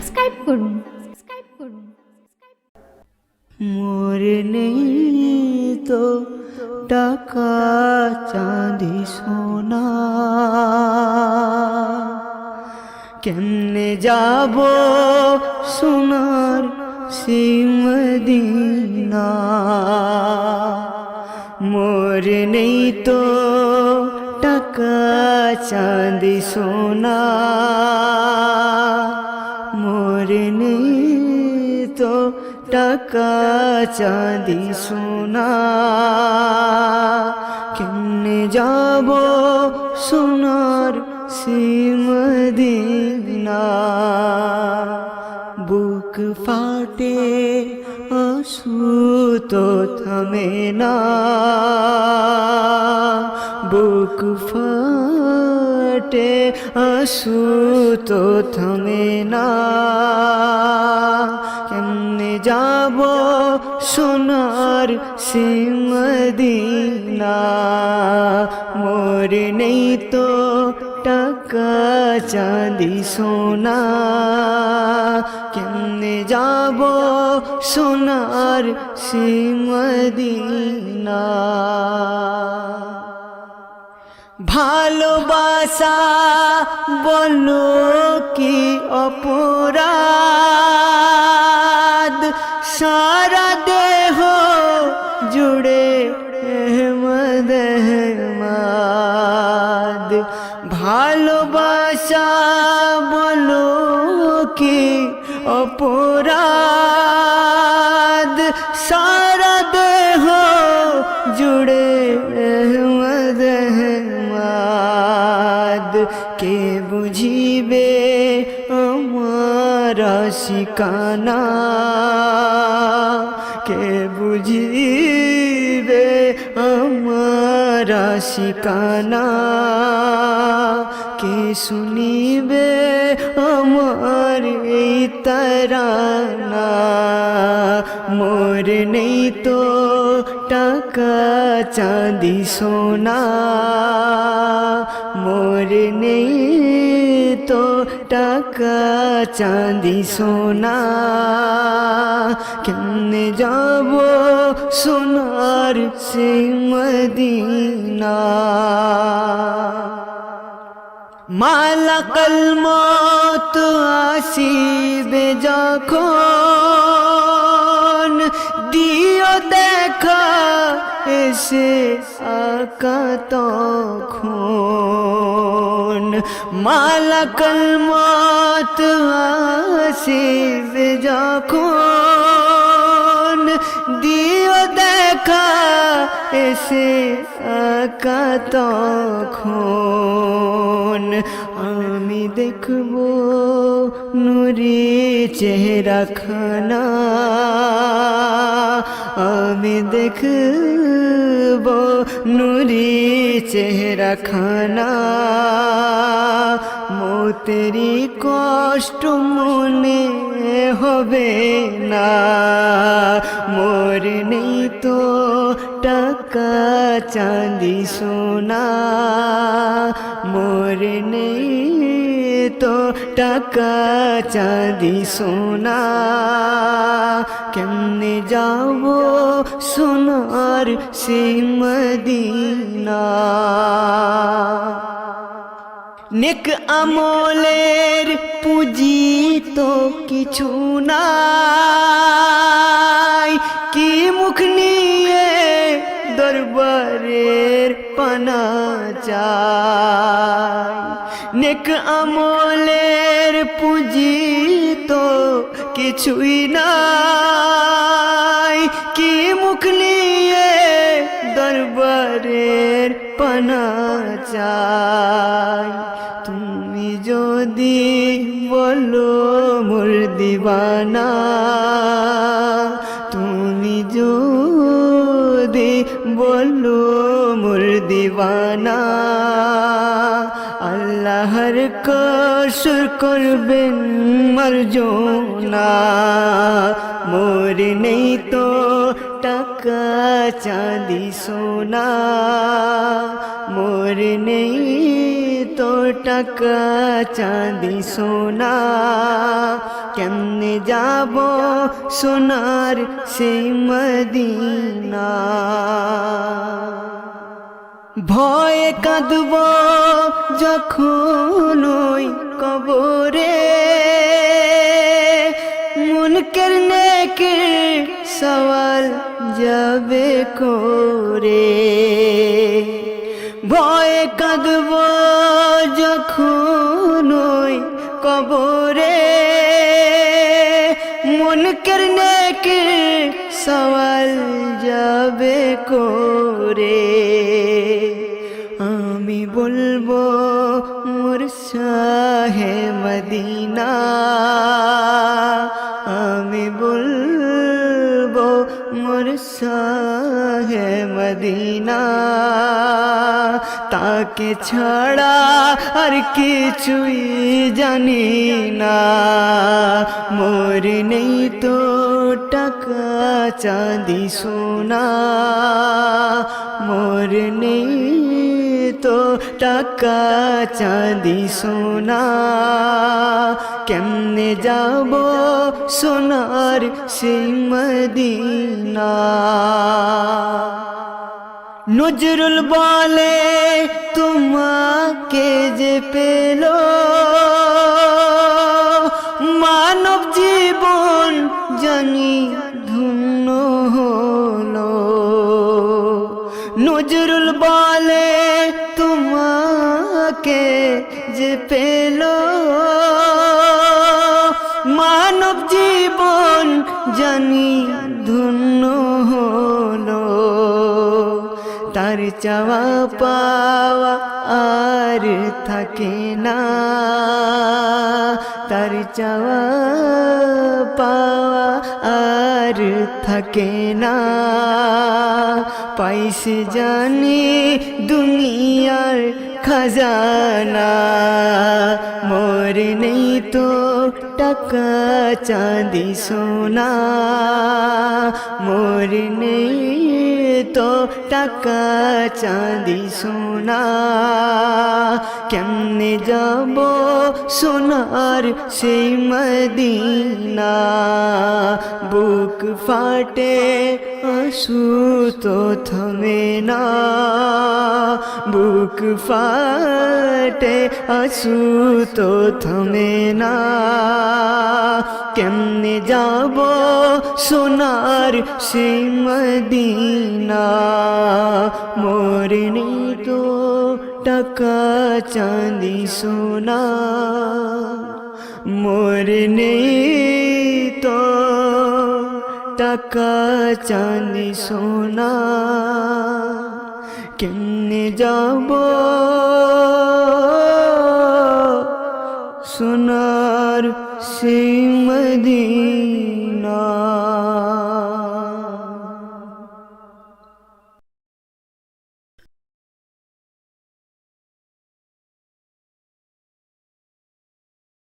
Subscribe করুন। মোর নেই তো টাকা চাঁদি সোনা, কেমনে যাব সোনার সেই মদিনা। মোর নেই তো টাকা চাঁদি সোনা, মোর নেই তো টাকা চাঁদি সোনা, কেমনে যাব সোনার সেই মদিনা। বুক ফাটে আঁসু তো থামে না, বুক ফাটে আঁসু তো থামে না। কেমনে যাব সোনার সেই মদিনা। মোর নেই তো টাকা চাঁদি সোনা, কেমনে যাব সোনার সেই মদিনা। ভালোবাসা বলো কি অপরাধ, সারা দেহ জুড়ে আহমদ আহমদ। ভালোবাসা বলো কি অপরাধ, সারা দেহ জুড়ে আহমদ আহমদ। কে বুঝিবে আমার শিকানা, কে বুঝিবে আমার শিকানা। কে শুনিবে আমার এই তারানা। মোর নেই তো টাকা চাঁদি সোনা, মোর নেই তো টাকা চাঁদি সোনা, কেমনে যাব সোনার সেই মদিনা। মালাকাল মত আসিবে যখন, দিও দেখা এসে আকা তখন। মালাকাল মত আসিবে যখন, দিও দেখা এসে আকা তখন। আমি দেখব নূরে চেহারা খানা, আমি দেখব নূরে চেহারা খানা। মতেরি কষ্ট মনে হবে না। মোর নেই তো টাকা চাঁদি সোনা, মোর নেই তো টাকা চাঁদি সোনা, কেমনে যাব সোনার সেই মদিনা। নেক আমলের পুঁজি তো কিছু নাই, কি মুখ নিয়ে দরবারের পানা চাই। নেক আমলের পুঁজি তো কিছুই নাই, কি মুখ নিয়ে দরবারের পানা চাই। তুমি যদি বলো মোর দিবানা, তুমি যদি বলো মোর দিবানা। আল্লাহর কসর করবেন মার্জনা। মোর নেই তো টাকা চাঁদি সোনা, মোর নেই তো টাকা চাঁদি সোনা, কেমনে যাব সোনার সেই মদিনা। ভয়ে কাঁদব যখন ওই কবরে, মুনকের নেকির সওয়াল যাবে করে। ভয়ে কাঁদব যখন ওই কবরে, মুনকের নেকির সওয়াল যাবে করে। আমি বলবো মোর শাহে মদিনা, আমি বলবো মোর শাহে মদিনা। তাকে ছাড়া আর কিছুই জানি না। মোর নেই তো টাকা চাঁদি সোনা, মোর নেই তো টাকা চাঁদি সোনা। কেমনে যাব সোনার সেই মদিনা। নজরুল বলে তোমাকে যে পেল, মানব জীবন জানি ধন্য হলো। নজরুল বলে তোমাকে যে পেল, মানব জীবন জানি ধন্য হলো। তার চাওয়া পাওয়া আর থাকে না, তার চাওয়া পাওয়া আর থাকে না। পাইছে জানি দুনিয়ার খাজানা, মোর নেই তো টাকা চাঁদি সোনা, মোর নেই তো টাকা চাঁদি সোনা। কেমনে যাব সোনার সেই মদিনা। বুক ফাটে আঁসু তো থামে না, বুক ফাটে আঁসু তো থামে না। কেমনে যাব সোনার সেই মদিনা। মোর নেই তো টাকা চাঁদি সোনা, মোর নেই তো টাকা চাঁদি সোনা। কেমনে যাব সোনার সেই মদিনা।